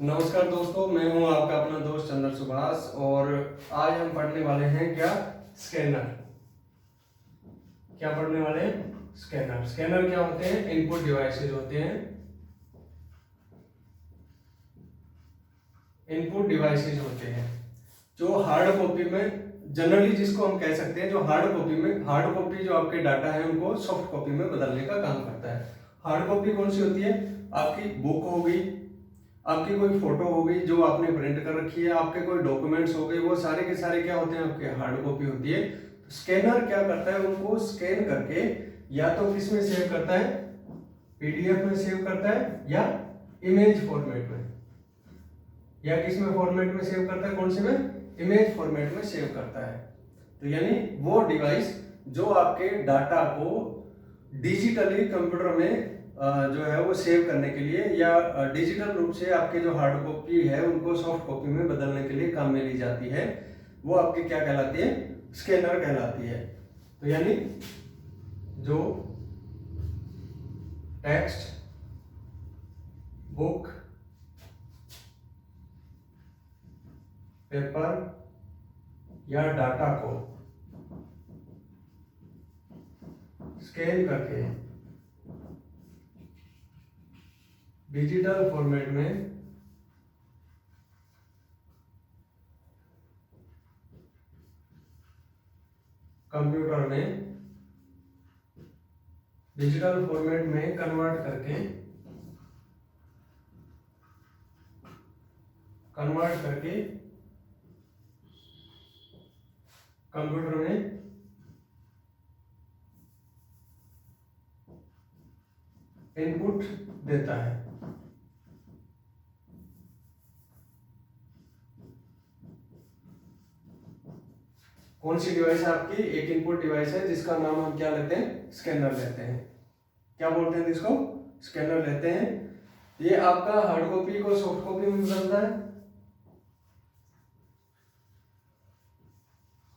नमस्कार दोस्तों, मैं हूं आपका अपना दोस्त चंद्र सुभाष और आज हम पढ़ने वाले हैं क्या स्कैनर। क्या पढ़ने वाले हैं? स्कैनर। स्कैनर क्या होते हैं? इनपुट डिवाइसेज होते हैं। इनपुट डिवाइसेज होते हैं जो हार्ड कॉपी में जनरली जिसको हम कह सकते हैं, जो हार्ड कॉपी जो आपके डाटा है उनको सॉफ्ट कॉपी में बदलने का काम करता है। हार्ड कॉपी कौन सी होती है? आपकी बुक हो गई, आपकी कोई फोटो हो गई जो आपने प्रिंट कर रखी है, आपके कोई डॉक्यूमेंट्स हो गए, वो सारे के सारे क्या होते हैं? आपके हार्ड कॉपी होती है। तो स्कैनर क्या करता है? उनको स्कैन करके या तो किस में सेव करता है? पीडीएफ में सेव करता है या इमेज फॉर्मेट में, या किस में फॉर्मेट में सेव करता है? कौन से में? इमेज फॉर्मेट में सेव करता है। तो यानी वो डिवाइस जो आपके डाटा को डिजिटली कंप्यूटर में जो है वो सेव करने के लिए या डिजिटल रूप से आपके जो हार्ड कॉपी है उनको सॉफ्ट कॉपी में बदलने के लिए काम में ली जाती है, वो आपकी क्या कहलाती है? स्कैनर कहलाती है। तो यानी जो टेक्स्ट, बुक, पेपर या डाटा को स्कैन करके डिजिटल फॉर्मेट में कंप्यूटर में डिजिटल फॉर्मेट में कन्वर्ट करके कंप्यूटर में इनपुट देता है। कौन सी डिवाइस है आपकी? एक इनपुट डिवाइस है जिसका नाम हम क्या लेते हैं? स्कैनर लेते हैं। क्या बोलते हैं जिसको? स्कैनर लेते हैं। ये आपका हार्ड कॉपी को सॉफ्ट कॉपी में बदलता है,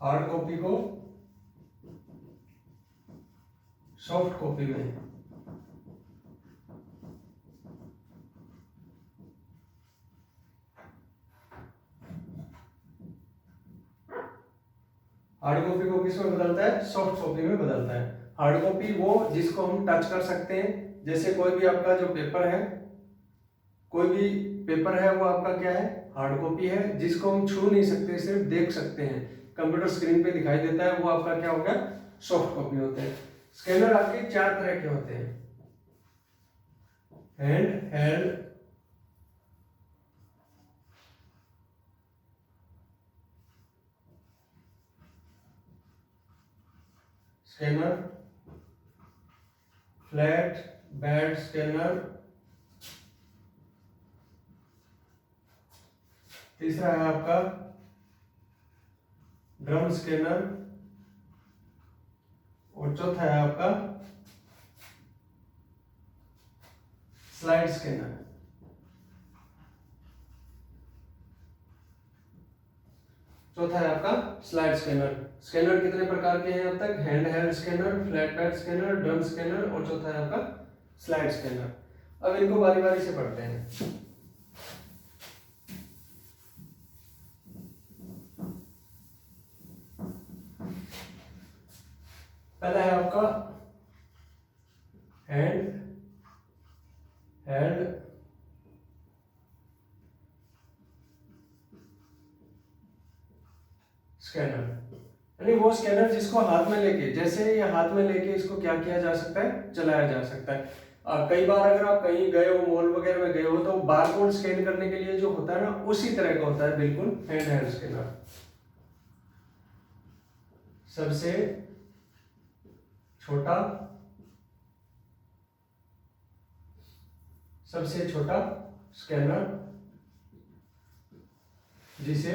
हार्ड कॉपी को सॉफ्ट कॉपी में। हार्ड कॉपी को किस में बदलता है? सॉफ्ट कॉपी में बदलता है। हार्ड कॉपी वो जिसको हम टच कर सकते हैं, जैसे कोई भी आपका जो पेपर है, कोई भी पेपर है वो आपका क्या है? हार्ड कॉपी है, जिसको हम छू नहीं सकते, सिर्फ देख सकते हैं, कंप्यूटर स्क्रीन पे दिखाई देता है, वो आपका क्या हो गया? सॉफ्ट कॉपी होते हैं। स्कैनर आपके चार तरह के होते हैं। Hand held scanner, flat bed scanner, तीसरा है आपका ड्रम स्कैनर, और चौथा है आपका स्लाइड स्कैनर। चौथा है आपका स्लाइड स्कैनर। स्कैनर कितने प्रकार के हैं अब तक? Hand held scanner, flat pad scanner, drum scanner और चौथा है आपका स्लाइड स्कैनर। अब इनको बारी बारी से पढ़ते हैं। पहला है आपका हैंड हेल्ड स्कैनर, यानी वो स्कैनर जिसको हाथ में लेके, जैसे ये हाथ में लेके इसको क्या किया जा सकता है? चलाया जा सकता है। कई बार अगर आप कहीं गए हो, मॉल वगैरह में गए हो, तो बारकोड स्कैन करने के लिए जो होता है ना, उसी तरह का होता है बिल्कुल हैंड हेल्ड स्कैनर। सबसे छोटा स्कैनर जिसे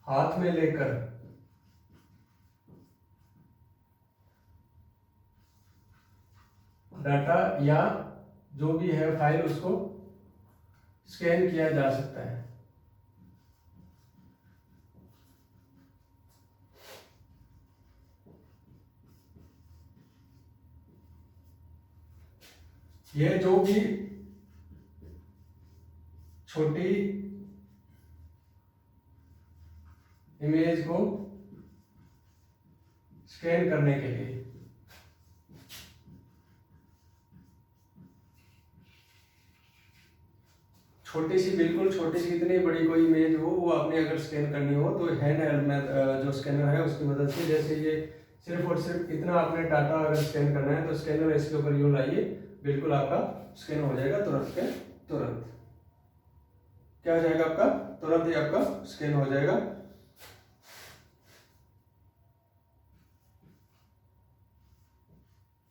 हाथ में लेकर डाटा या जो भी है फाइल उसको स्कैन किया जा सकता है। ये जो भी छोटी इमेज को स्कैन करने के लिए छोटी सी, बिल्कुल छोटी सी, इतनी बड़ी कोई इमेज हो वो आपने अगर स्कैन करनी हो तो हैंड हेल्ड में जो स्कैनर है उसकी मदद से, जैसे ये सिर्फ और सिर्फ इतना आपने डाटा अगर स्कैन करना है तो स्कैनर इसके ऊपर यूं लाइए, बिल्कुल आपका स्कैन हो जाएगा तुरंत के तुरंत। क्या हो जाएगा आपका? तुरंत ही आपका स्कैन हो जाएगा।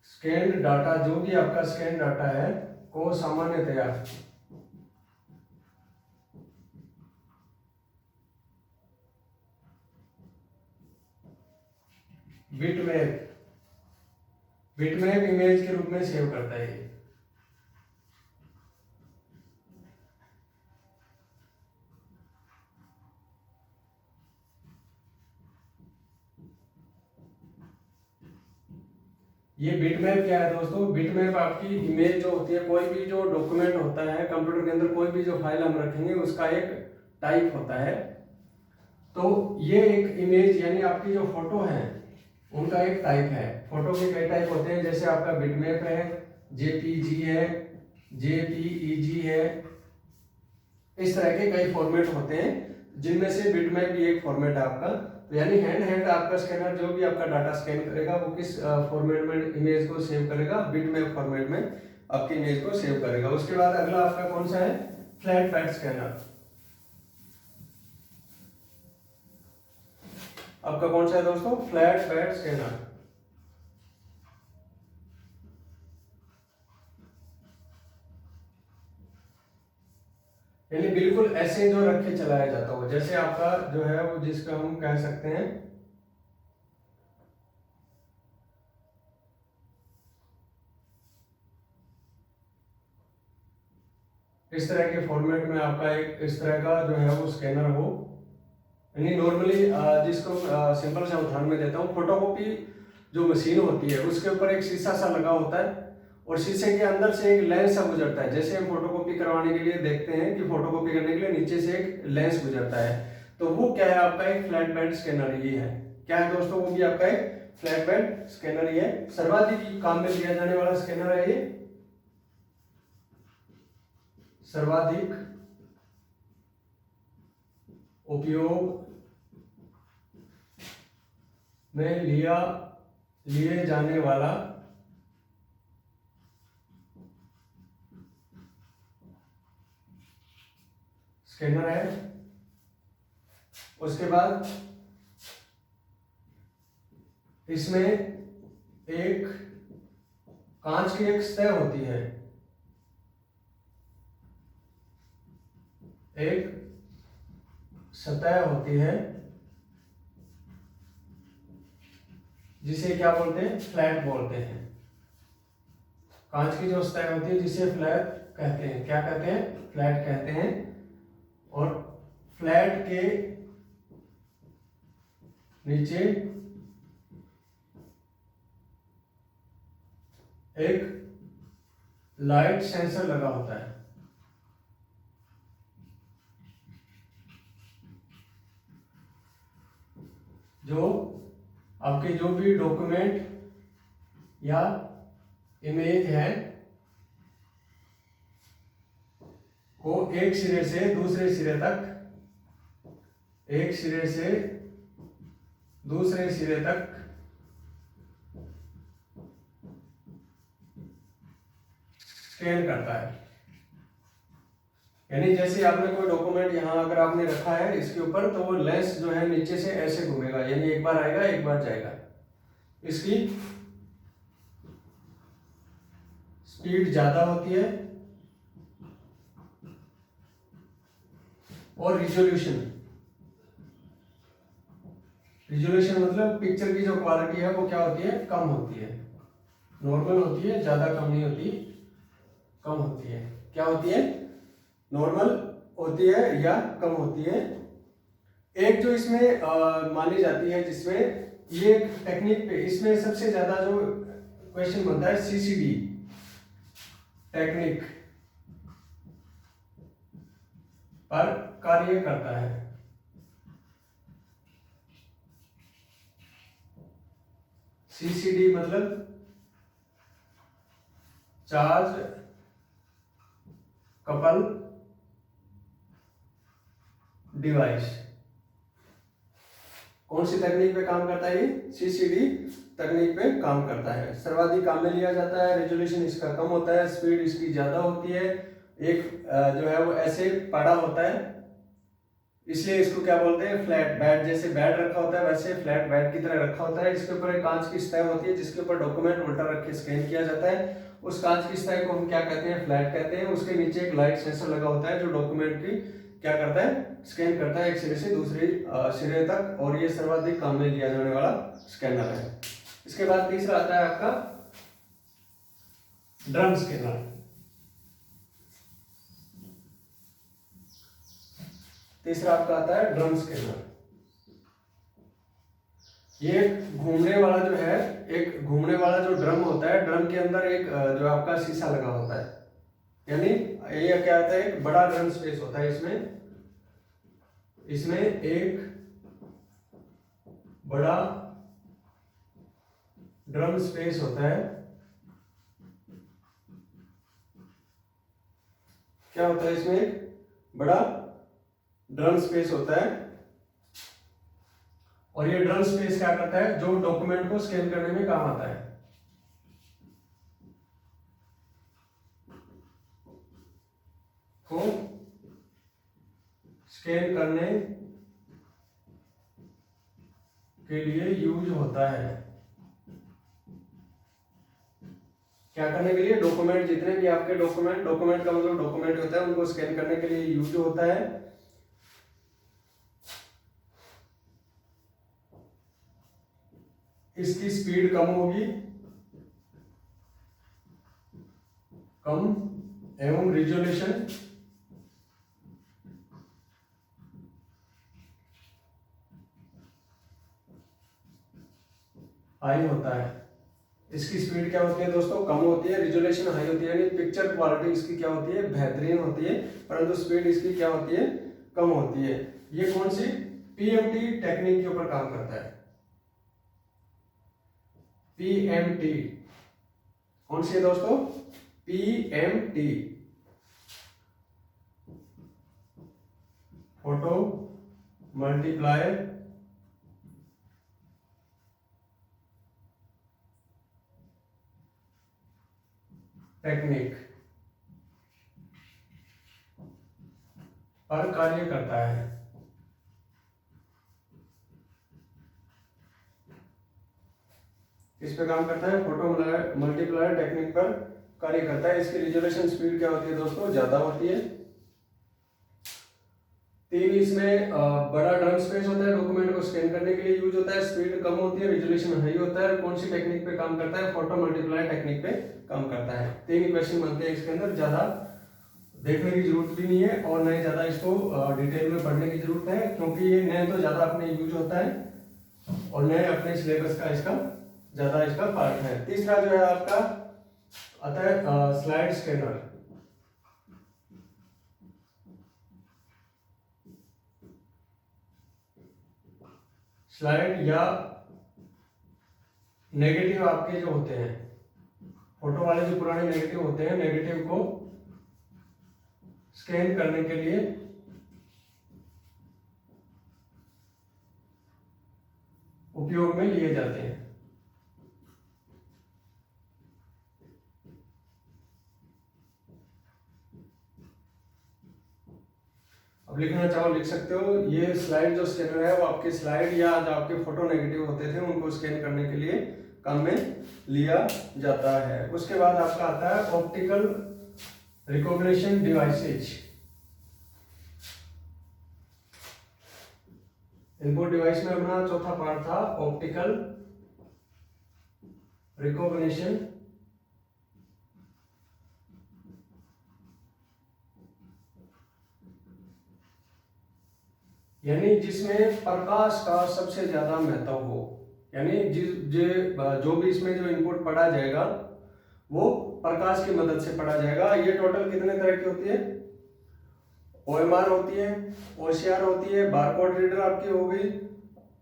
स्कैन डाटा, जो भी आपका स्कैन डाटा है को सामान्यतया बिटमैप इमेज के रूप में सेव करता है। ये बिटमैप क्या है दोस्तों? बिटमैप आपकी इमेज जो होती है, कोई भी जो डॉक्यूमेंट होता है कंप्यूटर के अंदर, कोई भी जो फाइल हम रखेंगे उसका एक टाइप होता है। तो ये एक इमेज यानी आपकी जो फोटो है उनका एक टाइप है। फोटो के कई टाइप होते हैं, जैसे आपका बिटमैप है, जेपीजी है, जेपीईजी है, इस तरह के कई फॉर्मेट होते हैं जिनमें से बिटमैप भी एक फॉर्मेट है आपका। तो यानी हैंड आपका स्कैनर जो भी आपका डाटा स्कैन करेगा वो किस फॉर्मेट में इमेज को सेव करेगा? बिटमैप फॉर्मेट में आपकी इमेज को सेव करेगा। उसके बाद अगला आपका कौन सा है? Flat pad scanner. आपका कौन सा है दोस्तों? Flat pad scanner. यानी बिल्कुल ऐसे जो रख के चलाया जाता हो, जैसे आपका जो है वो जिसका हम कह सकते हैं इस तरह के फॉर्मेट में आपका एक इस तरह का जो है वो स्कैनर हो। यानी नॉर्मली जिसको सिंपल सा उदाहरण में देता हूँ, फोटोकॉपी जो मशीन होती है उसके ऊपर एक शीशा सा लगा होता है और शीशे के अंदर से एक लेंस सा गुजरता है। जैसे हम फोटोकॉपी करवाने के लिए देखते हैं कि फोटोकॉपी करने के लिए नीचे से एक लेंस गुजरता है, तो वो क्या है? आपका एक फ्लैट बेड स्कैनर ये है। क्या है दोस्तों? वो भी आपका एक फ्लैट बेड स्कैनर ही है। सर्वाधिक काम में लिया जाने वाला स्कैनर है ये, सर्वाधिक उपयोग में लिए जाने वाला स्कैनर है। उसके बाद इसमें एक कांच की एक सतह होती है, एक सतह होती है जिसे क्या बोलते हैं? फ्लैट बोलते हैं। कांच की जो सतह होती है जिसे फ्लैट कहते हैं। क्या कहते हैं? फ्लैट कहते हैं। और फ्लैट के नीचे एक लाइट सेंसर लगा होता है, जो आपके जो भी डॉक्यूमेंट या इमेज है को एक सिरे से दूसरे सिरे तक, एक सिरे से दूसरे सिरे तक स्कैन करता है। यानी जैसे आपने कोई डॉक्यूमेंट यहाँ अगर आपने रखा है इसके ऊपर, तो वो लेंस जो है नीचे से ऐसे घूमेगा, यानी एक बार आएगा एक बार जाएगा। इसकी स्पीड ज्यादा होती है और रिजोल्यूशन मतलब पिक्चर की जो क्वालिटी है वो क्या होती है? कम होती है। नॉर्मल होती है, ज्यादा कम नहीं होती, कम होती है। क्या होती है? नॉर्मल होती है या कम होती है। एक जो इसमें मानी जाती है, जिसमें ये टेक्निक पे इसमें सबसे ज्यादा जो क्वेश्चन बनता है, सीसीडी टेक्निक। पर कार्य करता है। CCD मतलब चार्ज कपल डिवाइस। कौन सी तकनीक पे काम करता है ये? CCD तकनीक पे काम करता है। सर्वाधिक काम में लिया जाता है, रेजोल्यूशन इसका कम होता है, स्पीड इसकी ज्यादा होती है, एक जो है वो ऐसे पड़ा होता है, इसलिए इसको क्या बोलते हैं? Flat bed. जैसे बेड रखा होता है वैसे फ्लैट बेड की तरह रखा होता है। इसके ऊपर एक कांच की सतह होती है जिसके ऊपर डॉक्यूमेंट उल्टा रख के स्कैन किया जाता है। उस कांच की सतह को हम क्या कहते हैं? फ्लैट कहते हैं। उसके नीचे एक लाइट सेंसर लगा होता है जो डॉक्यूमेंट की क्या करता है? स्कैन करता है एक सिरे से दूसरे सिरे तक, और ये सर्वाधिक काम में लिया जाने वाला स्कैनर है। इसके बाद तीसरा आता है आपका ड्रम स्कैनर। तीसरा आपका आता है ड्रम स्कैनर। ये घूमने वाला जो है, एक घूमने वाला जो ड्रम होता है, ड्रम के अंदर एक जो आपका शीशा लगा होता है, यानी ये क्या होता है? एक बड़ा ड्रम स्पेस होता है। इसमें एक बड़ा ड्रम स्पेस होता है। क्या होता है? इसमें एक बड़ा ड्रम स्पेस होता है, और ये ड्रम स्पेस क्या करता है? जो डॉक्यूमेंट को स्कैन करने में काम आता है। को स्कैन करने के लिए यूज होता है। क्या करने के लिए? डॉक्यूमेंट, जितने भी आपके डॉक्यूमेंट का मतलब डॉक्यूमेंट होता है, उनको स्कैन करने के लिए यूज होता है। इसकी स्पीड कम होगी, कम, एवं रिजोल्यूशन हाई होता है। इसकी स्पीड क्या होती है दोस्तों? कम होती है, रिजोल्यूशन हाई होती है, यानी पिक्चर क्वालिटी इसकी क्या होती है? बेहतरीन होती है, परंतु स्पीड इसकी क्या होती है? कम होती है। ये कौन सी? PMT टेक्निक के ऊपर काम करता है। PMT कौन सी है दोस्तों? PMT, फोटो मल्टीप्लायर टेक्निक पर कार्य करता है। इस पे काम करता है, फोटो मल्टीप्लायर टेक्निक पर कार्य करता है। इसकी रिजोल्यूशन स्पीड क्या होती है दोस्तों? ज्यादा होती है। 3, इसमें बड़ा ड्रम स्पेस होता है, डॉक्यूमेंट को स्कैन करने के लिए यूज होता है, स्पीड कम होती है, रिजोल्यूशन हाई होता है। कौन सी टेक्निक पे काम करता है? फोटो मल्टीप्लायर टेक्निक पे काम करता है। 3 ही क्वेश्चन बनते हैं इसके अंदर, ज्यादा देखने की जरूरत भी नहीं है और न ज्यादा इसको डिटेल में पढ़ने की जरूरत है, क्योंकि ये न तो ज्यादा अपने यूज होता है और न अपने सिलेबस का इसका ज्यादा इसका पार्ट है। तीसरा जो है आपका आता है स्लाइड स्कैनर। स्लाइड या नेगेटिव आपके जो होते हैं, फोटो वाले जो पुराने नेगेटिव होते हैं, नेगेटिव को स्कैन करने के लिए उपयोग में लिए जाते हैं। अब लिखना चाहो लिख सकते हो। ये स्लाइड जो स्कैनर है वो आपके स्लाइड या जो आपके फोटो नेगेटिव होते थे उनको स्कैन करने के लिए काम में लिया जाता है। उसके बाद आपका आता है optical recognition devices. Input device में अपना चौथा पार्ट था ऑप्टिकल रिकॉग्निशन यानी जिसमें प्रकाश का सबसे ज्यादा महत्व हो, यानी जो भी इसमें जो इनपुट पढ़ा जाएगा वो प्रकाश की मदद से पढ़ा जाएगा। ये टोटल कितने तरह की होती है? OMR होती है, OCR होती है, बारकोड रीडर आपकी हो गई,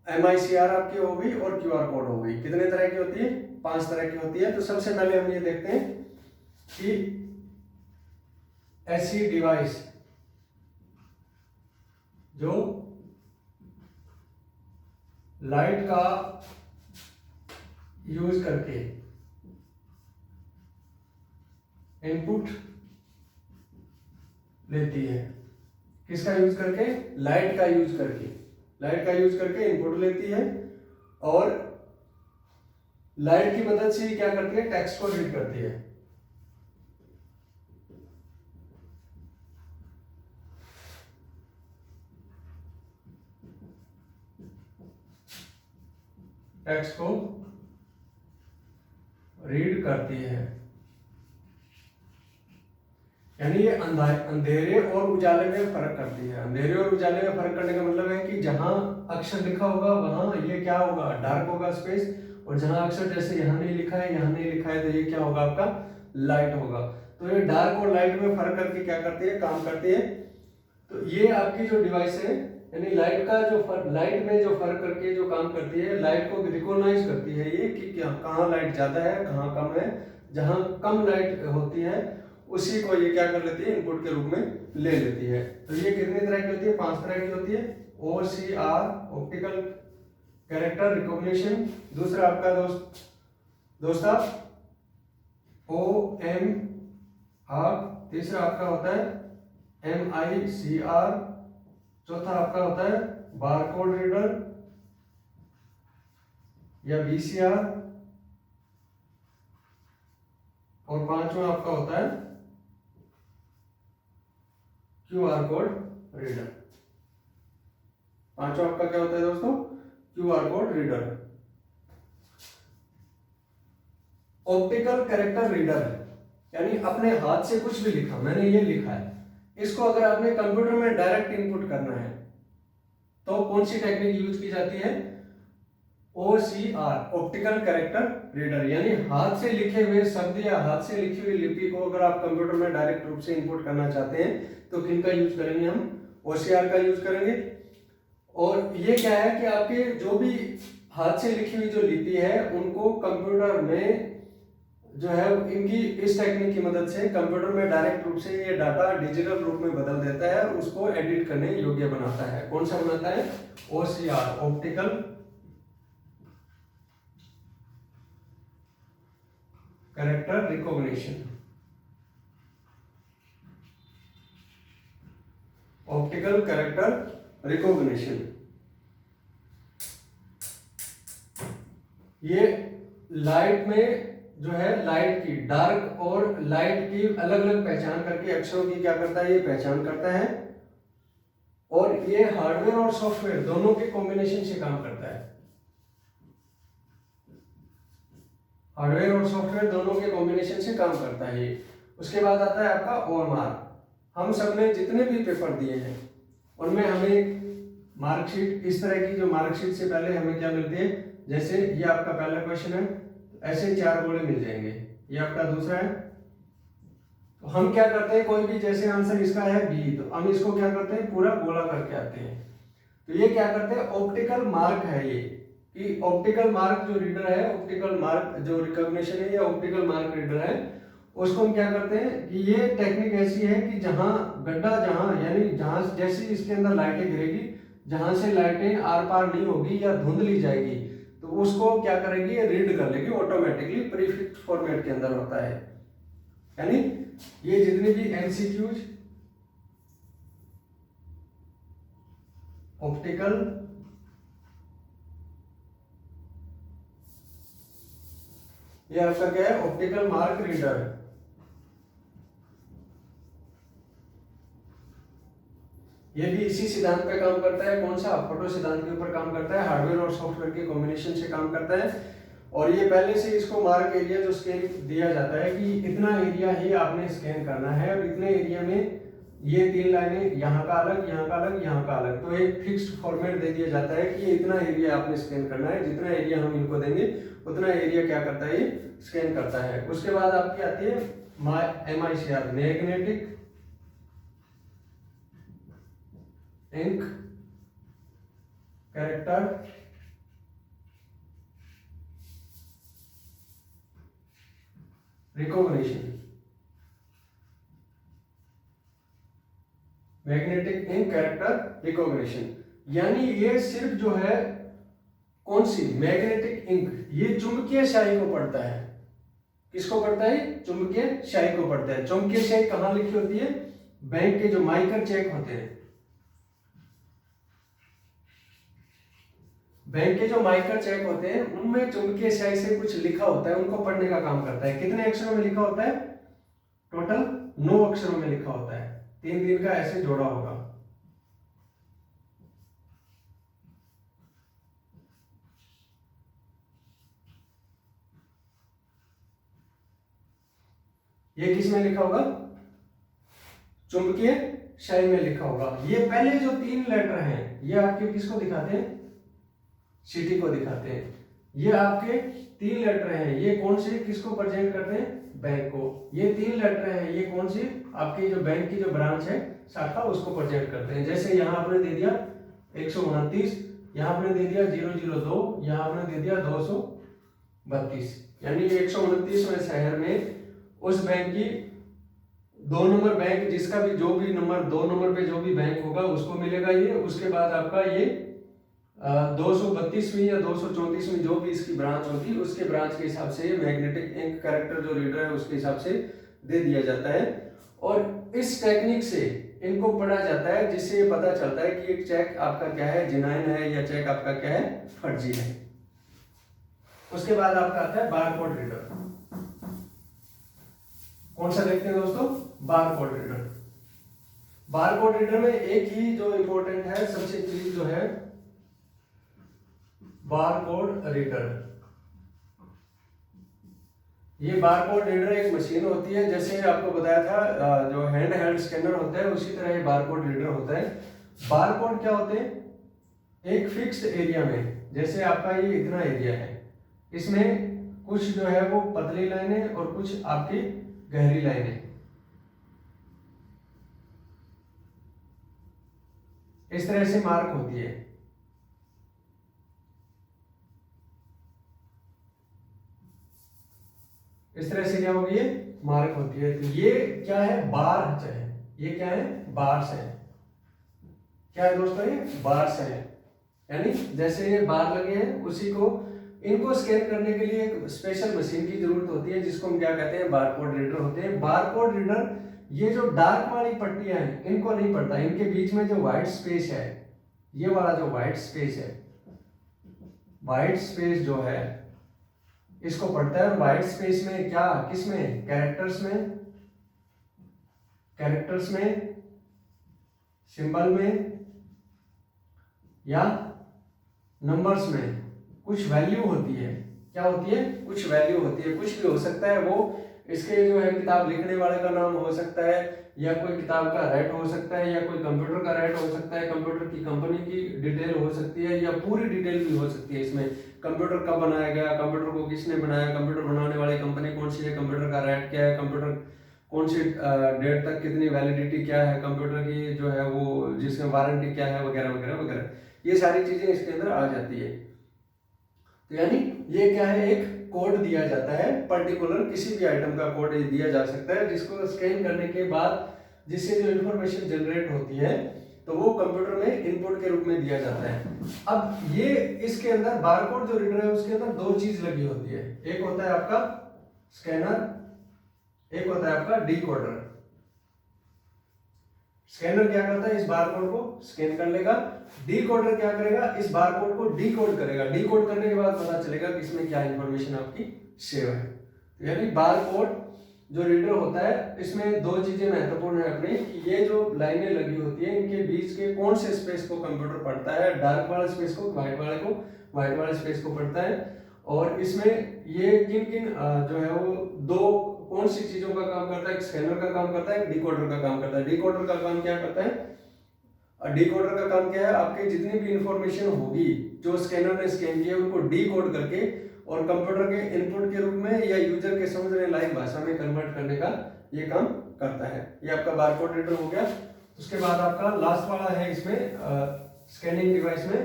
MICR आपकी हो गई और QR कोड हो गई। कितने तरह की होती है? 5 तरह की होती है। तो सबसे पहले हम ये देखते हैं कि ऐसी डिवाइस जो लाइट का यूज करके इनपुट लेती है। किसका यूज करके? लाइट का यूज करके, लाइट का यूज करके इनपुट लेती है और लाइट की मदद से क्या करती है? टेक्स्ट को रीड करती है। टेक्स्ट को रीड करती है, यानी ये अंधेरे और उजाले में फर्क करती है। अंधेरे और उजाले में फर्क करने का मतलब है कि जहां अक्षर लिखा होगा वहां ये क्या होगा? डार्क होगा स्पेस, और जहां अक्षर जैसे यहाँ नहीं लिखा है, यहाँ नहीं लिखा है, तो ये क्या होगा? आपका लाइट होगा। तो ये डार्क और लाइट में फर्क करके क्या करती है? काम करती है। तो ये आपकी जो डिवाइस है, यानी लाइट का जो लाइट में जो फर्क करके जो काम करती है, लाइट को रिकॉग्नाइज करती है ये कि कहाँ लाइट ज्यादा है, कहाँ कम है। जहां कम लाइट होती है उसी को ये क्या कर लेती है? इनपुट के रूप में ले लेती है। तो ये कितने तरह की होती है? 5 तरह की होती है। OCR ऑप्टिकल कैरेक्टर रिकॉग्निशन, दूसरा आपका दोस्त OMR, तीसरा आपका होता है MICR, चौथा आपका होता है बारकोड रीडर या BCR, और पांचवा आपका होता है QR कोड रीडर। पांचवा आपका क्या होता है दोस्तों? QR code reader. Optical character reader यानी अपने हाथ से कुछ भी लिखा, मैंने ये लिखा है, इसको अगर आपने कंप्यूटर में डायरेक्ट इनपुट करना है तो कौन सी टेक्निक यूज की जाती है? OCR ऑप्टिकल कैरेक्टर रीडर, यानी हाथ से लिखे हुए शब्द या हाथ से लिखी हुई लिपि को अगर आप कंप्यूटर में डायरेक्ट रूप से इनपुट करना चाहते हैं तो किनका यूज करेंगे? हम OCR का यूज करेंगे। और ये क्या है कि आपके जो भी हाथ से लिखी हुई जो लिपि है उनको कंप्यूटर में जो है इनकी इस टेक्निक की मदद से कंप्यूटर में डायरेक्ट रूप से ये डाटा डिजिटल रूप में बदल देता है और उसको एडिट करने योग्य बनाता है। कौन सा बनाता है? OCR optical character recognition. Optical character recognition ये लाइट में जो है लाइट की, डार्क और लाइट की अलग अलग पहचान करके अक्षरों की क्या करता है? ये पहचान करता है। और ये हार्डवेयर और सॉफ्टवेयर दोनों के कॉम्बिनेशन से काम करता है। हार्डवेयर और सॉफ्टवेयर दोनों के कॉम्बिनेशन से काम करता है ये। उसके बाद आता है आपका OMR। हम सब ने जितने भी पेपर दिए हैं उनमें हमें मार्कशीट, इस तरह की जो मार्कशीट से पहले हमें क्या मिलती है? जैसे ये आपका पहला क्वेश्चन है, ऐसे 4 गोले मिल जाएंगे। ये आपका दूसरा है। तो हम क्या करते हैं? कोई भी जैसे आंसर इसका है B, तो हम इसको क्या करते हैं? पूरा गोला करके आते हैं। तो ये क्या करते हैं? ऑप्टिकल मार्क है ये, कि ऑप्टिकल मार्क जो रीडर है, ऑप्टिकल मार्क जो रिकॉग्निशन है, ये ऑप्टिकल मार्क रीडर है। उसको हम क्या करते हैं कि ये टेक्निक ऐसी है कि जहां गड्ढा, जहां यानी जहां जैसे इसके अंदर लाइटें गिरेगी, जहां से लाइटें आर पार नहीं होगी या धुंधली जाएगी, तो उसको क्या करेगी? ये रीड कर लेगी ऑटोमेटिकली, प्रीफिक्स फॉर्मेट के अंदर होता है। यानी ये जितने भी MCQs ऑप्टिकल ये आपका क्या है? Optical mark reader. ये भी इसी सिद्धांत पे काम करता है। कौन सा? फोटो सिद्धांत के ऊपर काम करता है। हार्डवेयर और सॉफ्टवेयर के कॉम्बिनेशन से काम करता है। और ये पहले से इसको मार्क एरिया जो स्कैन दिया जाता है कि इतना एरिया ही आपने स्कैन करना है, और इतने एरिया में ये 3 लाइनें, यहाँ का अलग, यहाँ का अलग, यहाँ का अलग, तो एक फिक्स्ड फॉर्मेट दे दिया जाता है कि इतना एरिया आपने स्कैन करना है। जितना एरिया हम इनको देंगे उतना एरिया क्या करता है? ये स्कैन करता है। उसके बाद आपकी आती है MICR, magnetic ink character recognition, magnetic ink character recognition. यानी ये सिर्फ जो है कौन सी मैग्नेटिक इंक, ये चुंबकीय स्याही को पढ़ता है। किसको पढ़ता है? चुंबकीय स्याही को पढ़ता है। चुंबकीय स्याही कहाँ लिखी होती है? बैंक के जो माइकर चेक होते हैं, बैंक के जो माइकर चेक होते हैं उनमें चुंबकीय स्याही से कुछ लिखा होता है, उनको पढ़ने का काम करता है। कितने अक्षरों में लिखा होता है? टोटल 9 अक्षरों में लिखा होता है। 3 दिन का ऐसे जोड़ा होगा। ये किस में लिखा होगा? चुंबकीय स्याही में लिखा होगा। ये पहले जो 3 लेटर हैं ये आपके किसको दिखाते हैं? सिटी को दिखाते हैं। ये आपके 3 लेटर हैं, ये कौन से किसको प्रेजेंट करते हैं? बैंक को। ये 3 लेटर हैं, ये कौन सी आपकी जो बैंक की जो ब्रांच है, शाखा, उसको प्रेजेंट करते हैं। जैसे यहाँ आपने दे दिया 129, यहाँ आपने दे दिया 002, यहाँ आपने दे दिया 232। यानी 129वें शहर में उस बैंक की 2 नंबर बैंक, जिसका भी जो भी नंबर 2 नंबर पे जो भी बैंक होगा उसको मिलेगा ये। उसके बाद आपका ये 232वीं या 234वीं जो भी इसकी ब्रांच होगी उसके ब्रांच के हिसाब से ये मैग्नेटिक इंक कैरेक्टर जो रीडर है उसके हिसाब से दे दिया जाता है। और इस टेक्निक से इनको पढ़ा जाता है, जिससे ये पता चलता है कि एक चेक आपका क्या है, जेन्युइन है, या चेक आपका क्या है, फर्जी है। उसके बाद आपका आता है बारकोड रीडर। कौन सा देखते हैं दोस्तों? Barcode reader. बारकोड रीडर में एक ही जो इंपॉर्टेंट है सबसे चीज जो है बारकोड रीडर। ये बारकोड रीडर एक मशीन होती है, जैसे आपको बताया था जो हैंड हेल्ड स्कैनर होता है उसी तरह ये बारकोड रीडर होता है। बारकोड क्या होते हैं? एक फिक्स्ड एरिया में, जैसे आपका ये इतना एरिया है, इसमें कुछ जो है वो पतली लाइनें और कुछ आपकी गहरी लाइनें इस तरह से मार्क होती है। इस तरह से क्या होगी? ये मार्क होती है। तो ये क्या है? बार है। ये क्या है? बार्स है। क्या है दोस्तों? ये बार्स है। यानी जैसे ये बार लगे हैं उसी को, इनको स्कैन करने के लिए एक स्पेशल मशीन की जरूरत होती है जिसको हम क्या कहते हैं? बारकोड रीडर होते हैं। बारकोड रीडर ये जो डार्क वाली पट्टियां हैं इनको नहीं पढ़ता, इनके बीच में जो व्हाइट स्पेस है, ये वाला जो व्हाइट स्पेस है, व्हाइट स्पेस जो है इसको पढ़ता है। और व्हाइट स्पेस में क्या, किस में? कैरेक्टर्स में, कैरेक्टर्स में, सिंबल में या नंबर्स में कुछ वैल्यू होती है। क्या होती है? कुछ वैल्यू होती है। कुछ भी हो सकता है वो, इसके जो है किताब लिखने वाले का नाम हो सकता है, या कोई किताब का रेट हो सकता है, या कोई कंप्यूटर का रेट हो सकता है, कंप्यूटर की कंपनी की डिटेल हो सकती है, या पूरी डिटेल भी हो सकती है। इसमें कंप्यूटर कब बनाया गया, कंप्यूटर को किसने बनाया, कंप्यूटर बनाने वाली कंपनी कौन सी है, कंप्यूटर का रेट क्या है, कंप्यूटर कौन सी डेट तक कितनी वैलिडिटी क्या है, कंप्यूटर की जो है वो जिसमें वारंटी क्या है, वगैरह वगैरह वगैरह, ये सारी चीजें इसके अंदर आ जाती है। तो यानी ये क्या है? एक कोड दिया जाता है पर्टिकुलर, किसी भी आइटम का कोड दिया जा सकता है जिसको स्कैन करने के बाद जिससे जो इंफॉर्मेशन जनरेट होती है तो वो कंप्यूटर में इनपुट के रूप में दिया जाता है। अब ये इसके अंदर बारकोड जो रीडर है उसके अंदर 2 चीज लगी होती है। एक होता है आपका स्कैनर, एक होता है आपका डिकोडर। स्कैनर क्या करता है? इस बारकोड को स्कैन कर लेगा। डिकोडर क्या करेगा? इस बारकोड को डिकोड करेगा। डिकोड करने के बाद पता चलेगा कि इसमें क्या इंफॉर्मेशन आपकी सेव है। यानी बारकोड जो रीडर होता है इसमें 2 चीजें महत्वपूर्ण है अपने, कि ये जो लाइनें लगी होती है इनके बीच के कौन से स्पेस को कंप्यूटर पढ़ता है, डार्क वाले स्पेस को, व्हाइट वाले स्पेस को पढ़ता है, और इसमें ये किन किन जो है वो 2 कौन सी चीजों का काम करता है? एक स्कैनर का काम करता है, एक डिकोडर का काम करता है। डिकोडर का काम क्या करता है? डिकोडर का काम क्या है? आपके जितनी भी इंफॉर्मेशन होगी जो स्कैनर ने स्कैन किया उनको डिकोड करके और कंप्यूटर के इनपुट के रूप में या यूजर के समझने लायक भाषा में कन्वर्ट करने का ये काम करता है। ये आपका बारकोड रीडर हो गया। उसके बाद आपका लास्ट वाला है इसमें स्कैनिंग डिवाइस में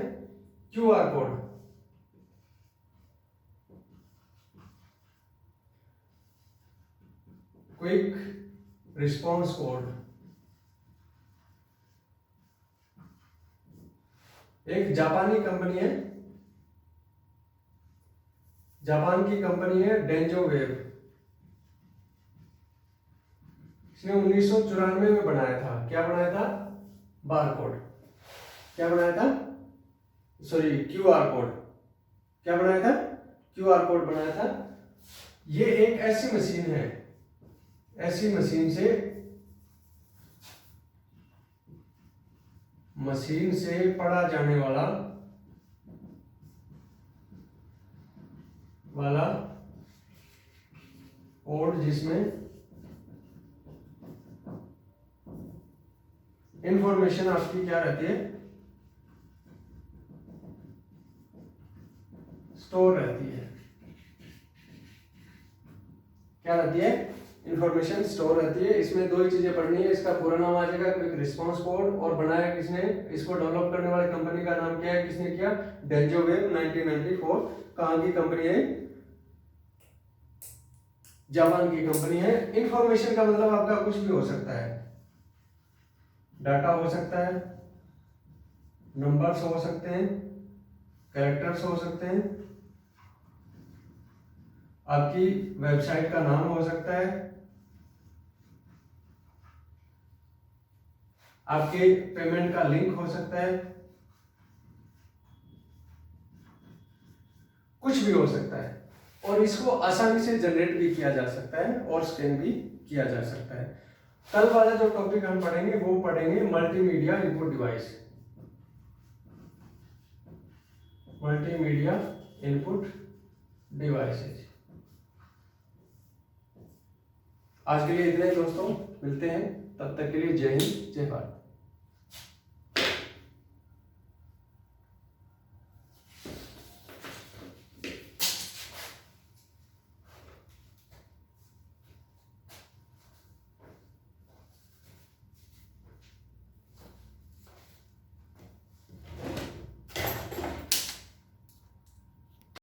QR code. Quick response code, एक जापानी कंपनी है, जापान की कंपनी है डेंजो वेव। इसने 1994 में बनाया था। क्या बनाया था? बारकोड। क्या बनाया था? Sorry, QR code. क्या बनाया था? QR कोड बनाया था। ये एक ऐसी मशीन है, ऐसी मशीन से पढ़ा जाने वाला कोड जिसमें इंफॉर्मेशन आपकी क्या रहती है? स्टोर रहती है। क्या रहती है? इंफॉर्मेशन स्टोर रहती है। इसमें दो ही चीजें पढ़नी है। इसका पूरा नाम आ जाएगा क्विक रिस्पांस कोड, और बनाया किसने? इसको डेवलप करने वाली कंपनी का नाम क्या है? किसने किया? डेंजो वेव, 1994। कहां की कंपनी है? जापान की कंपनी है। इंफॉर्मेशन का मतलब आपका कुछ भी हो सकता है। डाटा हो सकता है, नंबर्स हो सकते हैं, कैरेक्टर्स हो सकते हैं, आपकी वेबसाइट का नाम हो सकता है, आपके पेमेंट का लिंक हो सकता है, कुछ भी हो सकता है। और इसको आसानी से जनरेट भी किया जा सकता है और स्कैन भी किया जा सकता है। कल वाला जो टॉपिक हम पढ़ेंगे वो पढ़ेंगे multimedia input device. Multimedia input devices. आज के लिए इतना ही दोस्तों, मिलते हैं, तब तक के लिए जय हिंद, जय भारत।